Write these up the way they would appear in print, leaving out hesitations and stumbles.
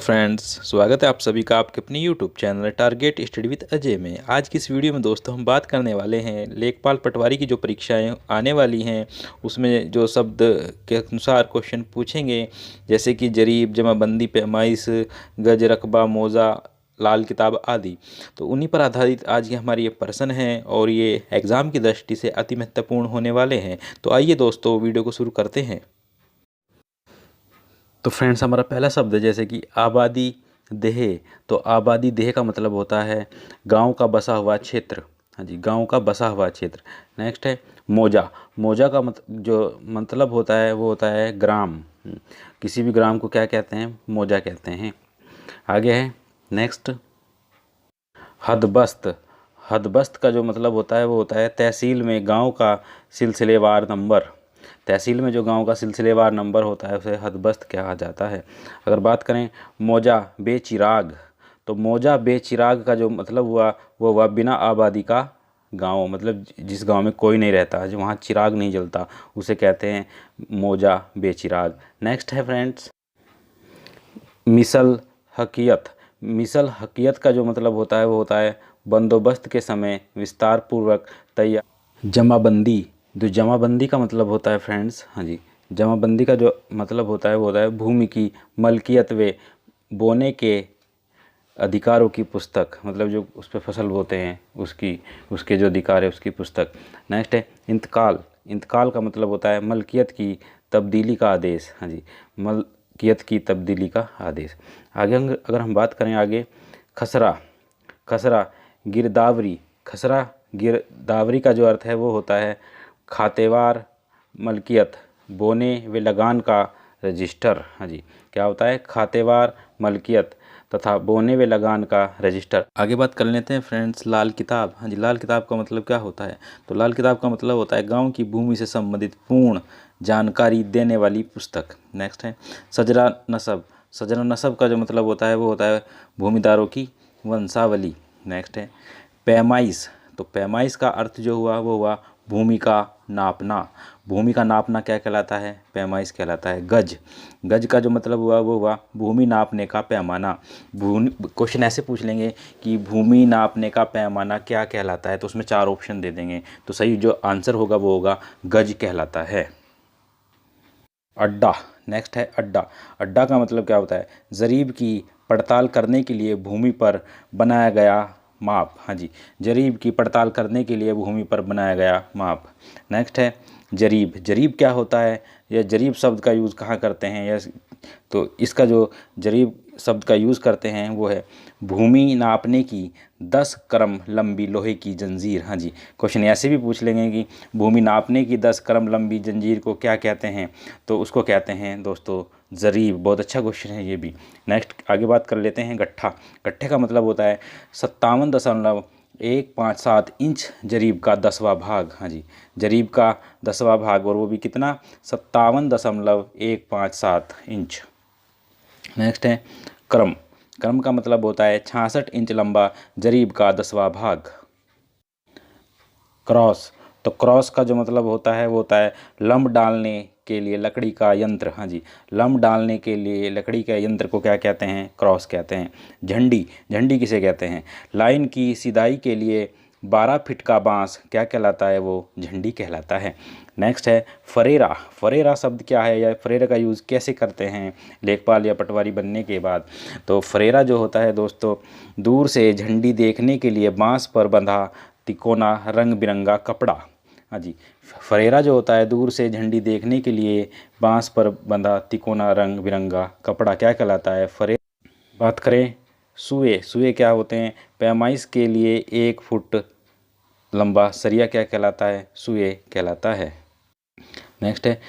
Friends, स्वागत है आप सभी का आपके अपने YouTube channel target study with Ajay में। आज की इस वीडियो में दोस्तों हम बात करने वाले हैं लेखपाल पटवारी की जो परीक्षाएं आने वाली हैं उसमें जो शब्द के अनुसार क्वेश्चन पूछेंगे, जैसे कि जरीब, जमाबंदी, पैमाइश, गज, रकबा, मौजा, लाल किताब आदि। तो उन्हीं पर आधारित आज की हमारी ये प्रश्न हैं और ये एग्ज़ाम की दृष्टि से अति महत्वपूर्ण होने वाले हैं। तो आइए दोस्तों वीडियो को शुरू करते हैं। तो फ्रेंड्स, हमारा पहला शब्द है जैसे कि आबादी देह। तो आबादी देह का मतलब होता है गांव का बसा हुआ क्षेत्र। हाँ जी, गांव का बसा हुआ क्षेत्र। नेक्स्ट है मौजा। मौजा का जो मतलब होता है वो होता है ग्राम। किसी भी ग्राम को क्या कहते हैं? मौजा कहते हैं। आगे है नेक्स्ट हदबस्त। हदबस्त का जो मतलब होता है वो होता है तहसील में गांव का सिलसिलेवार नंबर। तहसील में जो गांव का सिलसिलेवार नंबर होता है उसे हदबस्त कहा जाता है। अगर बात करें मौजा बेचिराग, तो मौजा बेचिराग का जो मतलब हुआ वो हुआ बिना आबादी का गांव। मतलब जिस गांव में कोई नहीं रहता, जो वहाँ चिराग नहीं जलता, उसे कहते हैं मौजा बेचिराग। नेक्स्ट है फ्रेंड्स मिसल हकीयत। मिसल हकीयत का जो मतलब होता है वो होता है बंदोबस्त के समय विस्तार पूर्वक तैयार। जमाबंदी। जो जमाबंदी का मतलब होता है फ्रेंड्स, हाँ जी, जमाबंदी का जो मतलब होता है वो होता है भूमि की मलकियत व बोने के अधिकारों की पुस्तक। मतलब जो उस पर फसल बोते हैं उसके जो अधिकार है उसकी पुस्तक। नेक्स्ट है इंतकाल। इंतकाल का मतलब होता है मलकियत की तब्दीली का आदेश। हाँ जी, मलकियत की तब्दीली का आदेश। आगे अगर हम बात करें आगे खसरा। खसरा गिरदावरी। खसरा गिरदावरी का जो अर्थ है वो होता है खातेवार मलकियत बोने व लगान का रजिस्टर। हाँ जी, क्या होता है? खातेवार मलकियत तथा बोने व लगान का रजिस्टर। आगे बात कर लेते हैं फ्रेंड्स लाल किताब। हाँ जी, लाल किताब का मतलब क्या होता है? तो लाल किताब का मतलब होता है गांव की भूमि से संबंधित पूर्ण जानकारी देने वाली पुस्तक। नेक्स्ट है सजरा नसब। सजरा नसब का जो मतलब होता है वो होता है भूमिदारों की वंशावली। नेक्स्ट है पैमाइश। तो पैमाइश का अर्थ जो हुआ वो हुआ भूमि का नापना। भूमि का नापना क्या कहलाता है? पैमाइश कहलाता है। गज। गज का जो मतलब हुआ वो हुआ भूमि नापने का पैमाना। क्वेश्चन ऐसे पूछ लेंगे कि भूमि नापने का पैमाना क्या कहलाता है, तो उसमें 4 ऑप्शन दे देंगे, तो सही जो आंसर होगा वो होगा गज कहलाता है। अड्डा। नेक्स्ट है अड्डा। अड्डा का मतलब क्या होता है? जरीब की पड़ताल करने के लिए भूमि पर बनाया गया माप। हाँ जी, जरीब की पड़ताल करने के लिए भूमि पर बनाया गया माप। नेक्स्ट है जरीब। जरीब क्या होता है? यह जरीब शब्द का यूज़ कहाँ करते हैं? यह तो इसका जो जरीब शब्द का यूज़ करते हैं वो है भूमि नापने की 10 क्रम लंबी लोहे की जंजीर। हाँ जी, क्वेश्चन ऐसे भी पूछ लेंगे कि भूमि नापने की 10 क्रम लंबी जंजीर को क्या कहते हैं, तो उसको कहते हैं दोस्तों जरीब। बहुत अच्छा क्वेश्चन है ये भी। नेक्स्ट आगे बात कर लेते हैं गट्ठा। गट्ठे का मतलब होता है 57.157 इंच जरीब का 10वां भाग। हाँ जी, जरीब का 10वां भाग, और वो भी कितना? 57.157 इंच। नेक्स्ट है क्रम। क्रम का मतलब होता है 66 इंच लंबा जरीब का 10वां भाग। क्रॉस। तो क्रॉस का जो मतलब होता है वो होता है लंब डालने के लिए लकड़ी का यंत्र। हाँ जी, लंब डालने के लिए लकड़ी के यंत्र को क्या कहते हैं? क्रॉस कहते हैं। झंडी। झंडी किसे कहते हैं? लाइन की सिधाई के लिए 12 फीट का बांस क्या कहलाता है? वो झंडी कहलाता है। नेक्स्ट है फरेरा। फरेरा शब्द क्या है या फरेरा का यूज़ कैसे करते हैं लेखपाल या पटवारी बनने के बाद? तो फरेरा जो होता है दोस्तों दूर से झंडी देखने के लिए बांस पर बंधा तिकोना रंग बिरंगा कपड़ा। हाँ जी, फरेरा जो होता है दूर से झंडी देखने के लिए बांस पर बंधा तिकोना रंग बिरंगा कपड़ा क्या कहलाता है? फरेरा। बात करें सुए। सुए क्या होते हैं? पैमाइश के लिए 1 फुट लंबा सरिया क्या कहलाता है? सुए कहलाता है। नेक्स्ट है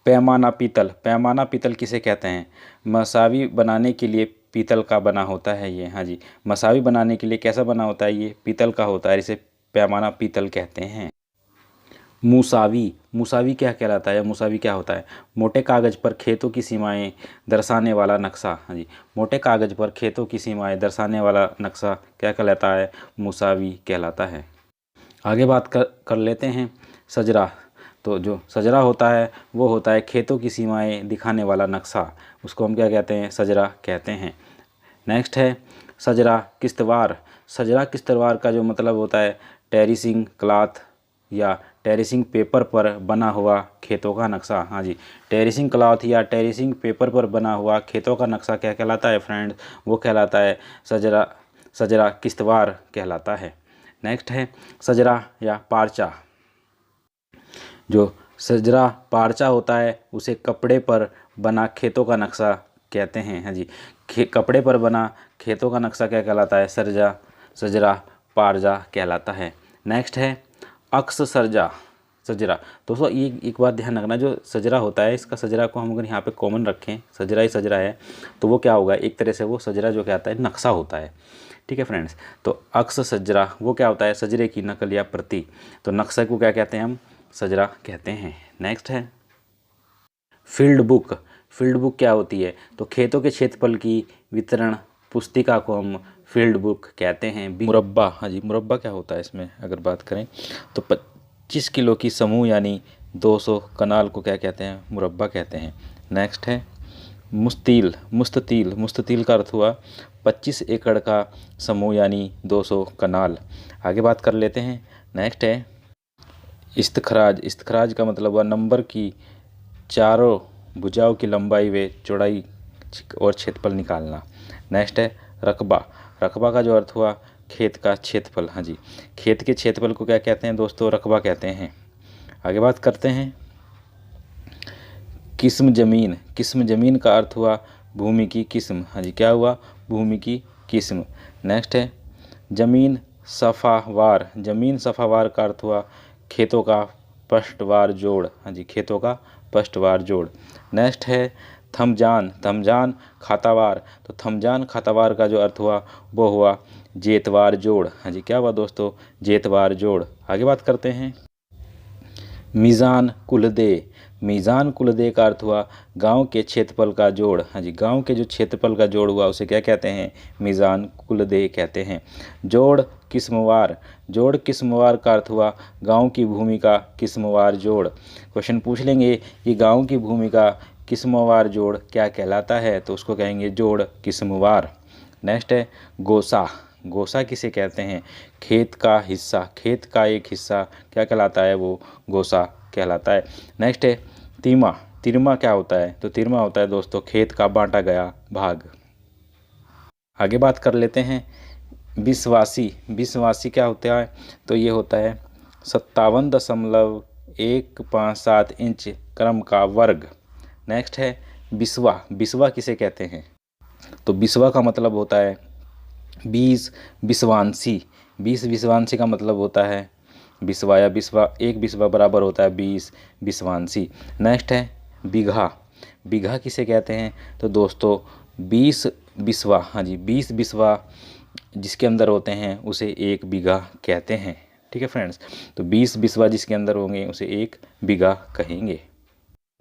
पैमाना पीतल। पैमाना पीतल किसे कहते हैं? मसावी बनाने के लिए पीतल का बना होता है ये। हाँ जी, मसावी बनाने के लिए कैसा बना होता है? ये पीतल का होता है, इसे पैमाना पीतल कहते हैं। मुसावी। मुसावी क्या कहलाता है? मुसावी क्या होता है? मोटे कागज़ पर खेतों की सीमाएं दर्शाने वाला नक्शा। हाँ जी, मोटे कागज़ पर खेतों की सीमाएं दर्शाने वाला नक्शा क्या कहलाता है? मुसावी कहलाता है। आगे बात कर लेते हैं सजरा। तो जो सजरा होता है वो होता है खेतों की सीमाएं दिखाने वाला नक्शा, उसको हम क्या कहते हैं? सजरा कहते हैं। नेक्स्ट है सजरा किश्तवार। सजरा किश्तवार का जो मतलब होता है टेरिसिंग क्लॉथ या टेरिसिंग पेपर पर बना हुआ खेतों का नक्शा। हाँ जी, टेरिसिंग क्लॉथ या टेरिसिंग पेपर पर बना हुआ खेतों का नक्शा क्या कहलाता है फ्रेंड्स? वो कहलाता है सजरा किश्तवार कहलाता है। नेक्स्ट है सजरा या पारचा। जो सजरा पारचा होता है उसे कपड़े पर बना खेतों का नक्शा कहते हैं। हाँ जी, कपड़े पर बना खेतों का नक्शा क्या कहलाता है? सजरा पारजा कहलाता है। नेक्स्ट है अक्स सजरा। दोस्तों ये एक बात ध्यान रखना, जो सजरा होता है इसका सजरा को हम अगर यहाँ पे कॉमन रखें, सजरा ही सजरा है, तो वो क्या होगा? एक तरह से वो सजरा जो क्या आता है नक्शा होता है। ठीक है फ्रेंड्स, तो अक्स सजरा वो क्या होता है? सजरे की नकल या प्रति। तो नक्शे को क्या कहते हैं हम? सजरा कहते हैं। नेक्स्ट है फील्ड बुक। फील्ड बुक क्या होती है? तो खेतों के क्षेत्रफल की वितरण पुस्तिका को हम फील्ड बुक कहते हैं। मुरब्बा। हाँ जी, मुरब्बा क्या होता है इसमें अगर बात करें तो 25 किलो की समूह यानी 200 कनाल को क्या कहते हैं? मुरब्बा कहते हैं। नेक्स्ट है मुस्ततील का अर्थ हुआ 25 एकड़ का समूह यानी 200 कनाल। आगे बात कर लेते हैं। नेक्स्ट है इस्तखराज का मतलब हुआ नंबर की चारों भुजाओं की लंबाई व चौड़ाई और क्षेत्रफल निकालना। नेक्स्ट है रकबा का जो अर्थ हुआ खेत का क्षेत्रफल। हाँ जी, खेत के क्षेत्रफल को क्या कहते हैं दोस्तों? रकबा कहते हैं। आगे बात करते हैं किस्म ज़मीन का अर्थ हुआ भूमि की किस्म। हाँ जी, क्या हुआ? भूमि की किस्म। नेक्स्ट है ज़मीन सफ़ावार का अर्थ हुआ खेतों का पष्टवार जोड़। हाँ जी, खेतों का पष्टवार जोड़। नेक्स्ट है थमजान खातावार। तो थमजान खातावार का जो अर्थ हुआ वो हुआ जेतवार जोड़। हाँ जी, क्या हुआ दोस्तों? जेतवार जोड़। आगे बात करते हैं मीज़ान कुलदे का अर्थ हुआ गांव के क्षेत्रफल का जोड़। हाँ जी, गांव के जो क्षेत्रफल का जोड़ हुआ उसे क्या कहते हैं? मीज़ान कुलदे कहते हैं। जोड़ किस्मवार का अर्थ हुआ गांव की भूमि का किस्मवार जोड़। क्वेश्चन पूछ लेंगे कि गांव की भूमि का किस्मवार जोड़ क्या कहलाता है? तो उसको कहेंगे जोड़ किस्मवार। नेक्स्ट है गोसा किसे कहते हैं? खेत का एक हिस्सा क्या कहलाता है? वो गोसा कहलाता है। नेक्स्ट है तिरमा क्या होता है? तो तिरमा होता है दोस्तों खेत का बांटा गया भाग। आगे बात कर लेते हैं विश्वासी क्या होता है? तो ये होता है 57.157 इंच क्रम का वर्ग। नेक्स्ट है बिस्वा किसे कहते हैं? तो बिस्वा का मतलब होता है 20 विश्वांशी का मतलब होता है बिस्वा या एक बिस्वा बराबर होता है 20 विश्वांशी। नेक्स्ट है बीघा किसे कहते हैं? तो दोस्तों 20 बिस्वा। हाँ जी, 20 बिस्वा जिसके अंदर होते हैं उसे 1 बीघा कहते हैं। ठीक है फ्रेंड्स, तो 20 बिस्वा जिसके अंदर होंगे उसे 1 बीघा कहेंगे।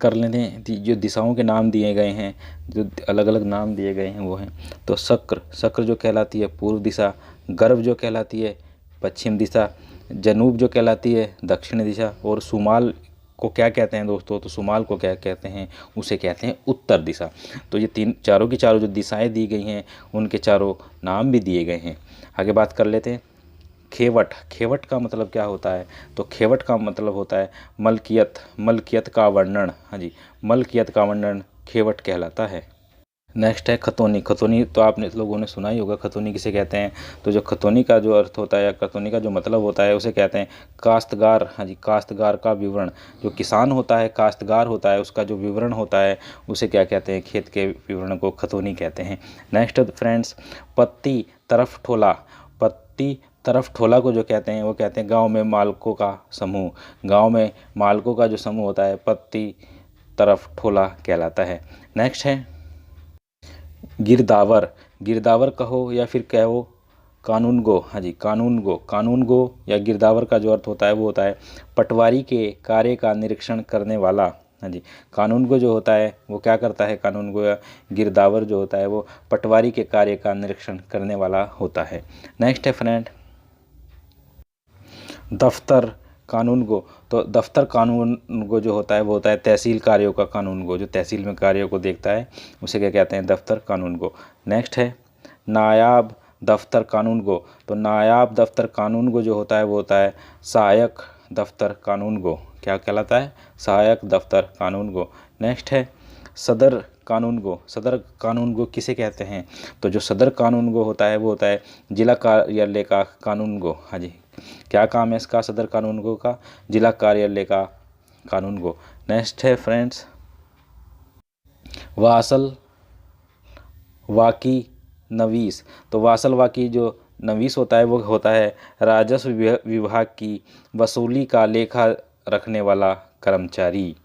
कर लेते हैं जो दिशाओं के नाम दिए गए हैं, जो अलग अलग नाम दिए गए हैं वो हैं तो शक्र जो कहलाती है पूर्व दिशा, गर्व जो कहलाती है पश्चिम दिशा, जनूब जो कहलाती है दक्षिण दिशा, और सुमाल को क्या कहते हैं दोस्तों? तो सुमाल को क्या कहते हैं? उसे कहते हैं उत्तर दिशा। तो ये चारों की चारों जो दिशाएं दी गई हैं उनके चारों नाम भी दिए गए हैं। आगे बात कर लेते हैं खेवट का मतलब क्या होता है? तो खेवट का मतलब होता है मलकियत का वर्णन। हाँ जी, मलकियत का वर्णन खेवट कहलाता है। नेक्स्ट है खतौनी तो आपने लोगों ने सुना ही होगा खतौनी किसे कहते हैं? तो जो खतौनी का जो अर्थ होता है या खतौनी का जो मतलब होता है उसे कहते हैं काश्तगार। हाँ जी, काश्तगार का विवरण। जो किसान होता है काश्तगार होता है उसका जो विवरण होता है उसे क्या कहते हैं? खेत के विवरण को खतौनी कहते हैं। नेक्स्ट फ्रेंड्स पत्ती तरफ ठोला को जो कहते हैं वो कहते हैं गांव में मालकों का समूह। गांव में मालकों का जो समूह होता है पत्ती तरफ ठोला कहलाता है। नेक्स्ट है गिरदावर कहो या फिर कहो कानूनगो। हाँ जी, कानूनगो या गिरदावर का जो अर्थ होता है वो होता है पटवारी के कार्य का निरीक्षण करने वाला। हाँ जी, कानूनगो जो होता है वो क्या करता है? कानूनगो या गिरदावर जो होता है वो पटवारी के कार्य का निरीक्षण करने वाला होता है। नेक्स्ट है फ्रेंड दफ्तर कानूनगो। तो दफ्तर कानूनगो जो होता है वो होता है तहसील कार्यों का कानूनगो। जो तहसील में कार्यों को देखता है उसे क्या कहते हैं? दफ्तर कानूनगो। नेक्स्ट है नायाब दफ्तर कानून गो। तो नायाब दफ्तर कानून गो जो होता है वो होता है सहायक दफ्तर कानून गो। क्या कहलाता है? सहायक दफ्तर कानून गो। नेक्स्ट है सदर कानून गो। सदर कानून गो किसे कहते हैं? तो जो सदर कानून गो होता है वो होता है जिला कार्यालय का कानून गो। हाँ जी, क्या काम है इसका? सदर कानून गो का जिला कार्यालय का कानून गो। नेक्स्ट है फ्रेंड्स वासल वाकी नवीस। तो वासल वाकी जो नवीस होता है वो होता है राजस्व विभाग की वसूली का लेखा रखने वाला कर्मचारी।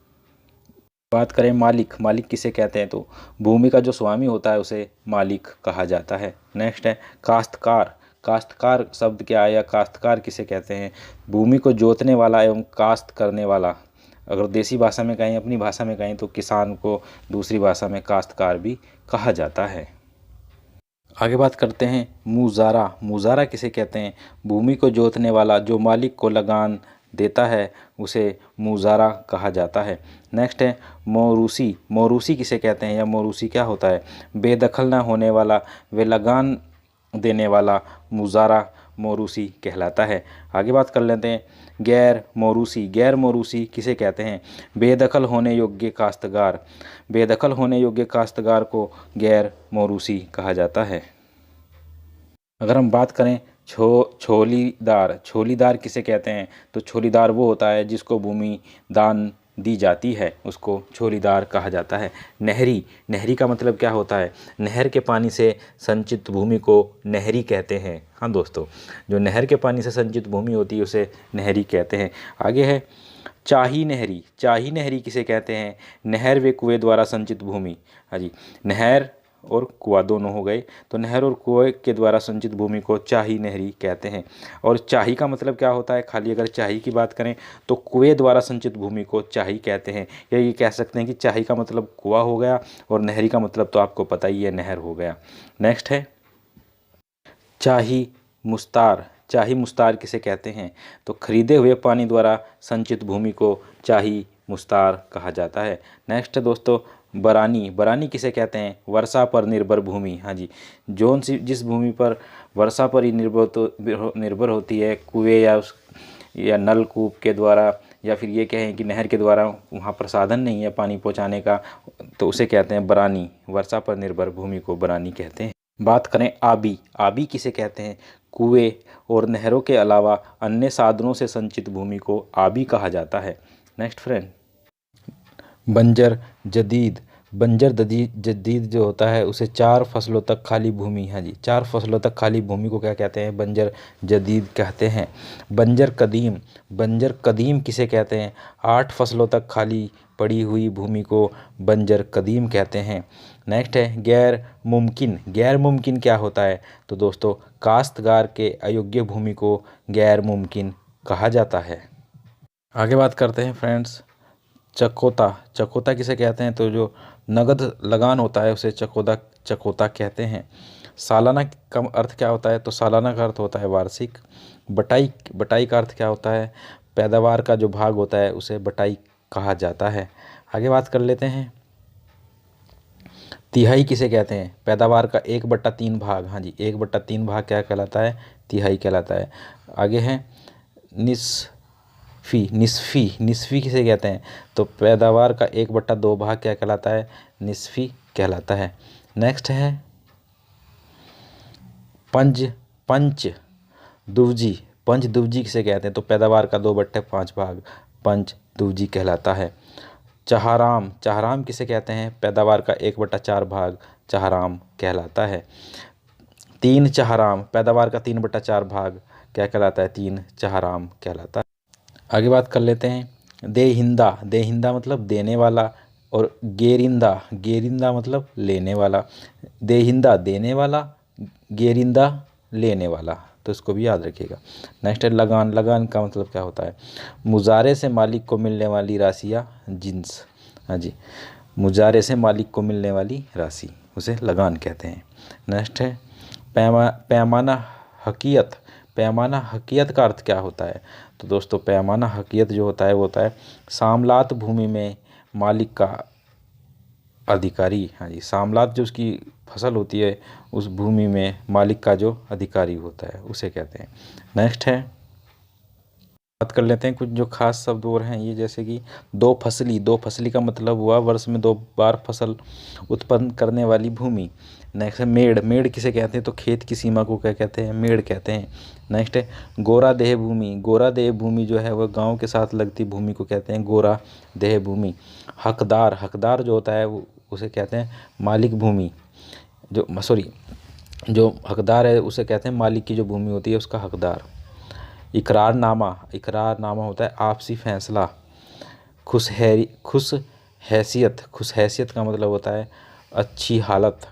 बात करें मालिक, मालिक किसे कहते हैं? तो भूमि का जो स्वामी होता है उसे मालिक कहा जाता है। नेक्स्ट है काश्तकार। काश्तकार शब्द क्या है या काश्तकार किसे कहते हैं? भूमि को जोतने वाला एवं काश्त करने वाला। अगर देसी भाषा में कहें, अपनी भाषा में कहें तो किसान को दूसरी भाषा में काश्तकार भी कहा जाता है। आगे बात करते हैं मुजारा। मुजारा किसे कहते हैं? भूमि को जोतने वाला जो मालिक को लगान देता है उसे मुजारा कहा जाता है। नेक्स्ट है मोरूसी। मोरूसी किसे कहते हैं या मोरूसी क्या होता है? बेदखल न होने वाला व लगान देने वाला मुजारा मोरूसी कहलाता है। आगे बात कर लेते हैं गैर मोरूसी। गैर मोरूसी किसे कहते हैं? बेदखल होने योग्य काश्तकार। बेदखल होने योग्य काश्तकार को गैर मोरूसी कहा जाता है। अगर हम बात करें छोलीदार। छोलीदार किसे कहते हैं? तो छोलीदार वो होता है जिसको भूमि दान दी जाती है, उसको छोलीदार कहा जाता है। नहरी। नहरी का मतलब क्या होता है? नहर के पानी से संचित भूमि को नहरी कहते हैं। हाँ दोस्तों, जो नहर के पानी से संचित भूमि होती है उसे नहरी कहते हैं। आगे है चाही नहरी। चाही नहरी किसे कहते हैं? नहर व कुएं द्वारा संचित भूमि। हाँ जी, नहर और कुआं दोनों हो गए, तो नहर और कुएं के द्वारा संचित भूमि को चाही नहरी कहते हैं। और चाही का मतलब क्या होता है? खाली अगर चाही की बात करें तो कुएं द्वारा संचित भूमि को चाही कहते हैं, या ये कह सकते हैं कि चाही का मतलब कुआं हो गया और नहरी का मतलब तो आपको पता ही है, नहर हो गया। नेक्स्ट है चाही मुस्तार। चाही मुस्तार किसे कहते हैं? तो खरीदे हुए पानी द्वारा संचित भूमि को चाही मुस्तार कहा जाता है। नेक्स्ट है दोस्तों बरानी। बरानी किसे कहते हैं? वर्षा पर निर्भर भूमि। हाँ जी, जोन सी जिस भूमि पर वर्षा पर ही निर्भर होती है, कुएं या नलकूप के द्वारा, या फिर ये कहें कि नहर के द्वारा वहाँ पर साधन नहीं है पानी पहुँचाने का, तो उसे कहते हैं बरानी। वर्षा पर निर्भर भूमि को बरानी कहते हैं। बात करें आबी। आबी किसे कहते हैं? कुएं और नहरों के अलावा अन्य साधनों से संचित भूमि को आबी कहा जाता है। नेक्स्ट फ्रेंड बंजर जदीद। बंजर जदीद जो होता है उसे 4 फसलों तक खाली भूमि। हाँ जी, 4 फसलों तक खाली भूमि को क्या कहते हैं? बंजर जदीद कहते हैं। बंजर कदीम। बंजर कदीम किसे कहते हैं? 8 फसलों तक खाली पड़ी हुई भूमि को बंजर कदीम कहते हैं। नेक्स्ट है गैर मुमकिन। गैर मुमकिन क्या होता है? तो दोस्तों काश्तकार के अयोग्य भूमि को गैर मुमकिन कहा जाता है। आगे बात करते हैं फ्रेंड्स चकोता। चकोता किसे कहते हैं? तो जो नगद लगान होता है उसे चकोता कहते हैं। सालाना का अर्थ क्या होता है? तो सालाना का अर्थ होता है वार्षिक। बटाई का अर्थ क्या होता है? पैदावार का जो भाग होता है उसे बटाई कहा जाता है। आगे बात कर लेते हैं तिहाई किसे कहते हैं? पैदावार का 1/3 भाग। हाँ जी, 1/3 भाग क्या कहलाता है? तिहाई कहलाता है। आगे है निस्फी किसे कहते हैं? तो पैदावार का 1/2 भाग क्या कहलाता है? निस्फी कहलाता है। नेक्स्ट है पंच दुवजी। पंच दुवजी किसे कहते हैं? तो पैदावार का 2/5 भाग पंच दुवजी कहलाता है। चहाराम। चहाराम किसे कहते हैं? पैदावार का 1/4 भाग चहाराम कहलाता है। 3 चहाराम। पैदावार का 3/4 भाग क्या कहलाता है? 3 चहाराम कहलाता है। आगे बात कर लेते हैं देहिंदा। देहिंदा मतलब देने वाला, और गेरिंदा मतलब लेने वाला। देहिंदा देने वाला, गेरिंदा लेने वाला, तो इसको भी याद रखिएगा। नेक्स्ट है लगान। लगान का मतलब क्या होता है? मुजारे से मालिक को मिलने वाली राशि या जिन्स। हाँ जी, मुजारे से मालिक को मिलने वाली राशि उसे लगान कहते हैं। नेक्स्ट है पैमाना हकीयत। पैमाना हकीयत का अर्थ क्या होता है? तो दोस्तों पैमाना हकीयत जो होता है वो होता है सामलात भूमि में मालिक का अधिकारी। हाँ जी, सामलात जो उसकी फसल होती है उस भूमि में मालिक का जो अधिकारी होता है उसे कहते हैं। नेक्स्ट है, बात कर लेते हैं कुछ जो खास शब्द और हैं ये, जैसे कि दो फसली का मतलब हुआ वर्ष में 2 बार फसल उत्पन्न करने वाली भूमि। नेक्स्ट है मेड़ किसे कहते हैं, तो खेत की सीमा को क्या कहते हैं, मेड़ कहते हैं। नेक्स्ट है गोरा देह भूमि जो है वह गांव के साथ लगती भूमि को कहते हैं गोरा देह भूमि। हकदार जो होता है वो उसे कहते हैं मालिक भूमि, जो हकदार है उसे कहते हैं मालिक की जो भूमि होती है उसका हकदार। इकरारनामा होता है आपसी फैसला। खुश हैसियत का मतलब होता है अच्छी हालत।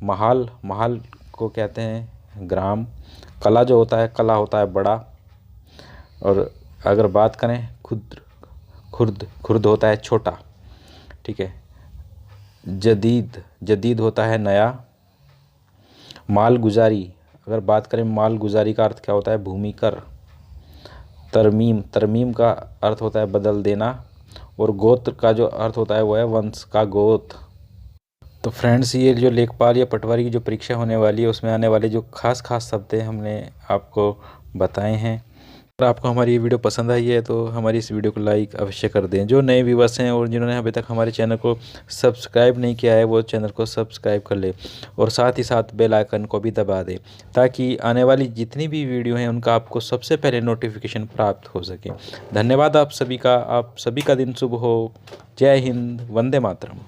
महाल को कहते हैं ग्राम। कला होता है बड़ा। और अगर बात करें खुर्द होता है छोटा, ठीक है। जदीद होता है नया। मालगुजारी, अगर बात करें मालगुजारी का अर्थ क्या होता है, भूमि कर। तरमीम का अर्थ होता है बदल देना। और गोत्र का जो अर्थ होता है वो है वंश का गोत्र। तो फ्रेंड्स, ये जो लेखपाल या पटवारी की जो परीक्षा होने वाली है उसमें आने वाले जो खास शब्द हैं हमने आपको बताए हैं। अगर आपको हमारी ये वीडियो पसंद आई है तो हमारी इस वीडियो को लाइक अवश्य कर दें। जो नए व्यूअर्स हैं और जिन्होंने अभी तक हमारे चैनल को सब्सक्राइब नहीं किया है वो चैनल को सब्सक्राइब कर ले और साथ ही साथ बेल आइकन को भी दबा दें ताकि आने वाली जितनी भी वीडियो हैं उनका आपको सबसे पहले नोटिफिकेशन प्राप्त हो सके। धन्यवाद आप सभी का दिन शुभ हो। जय हिंद, वंदे मातरम।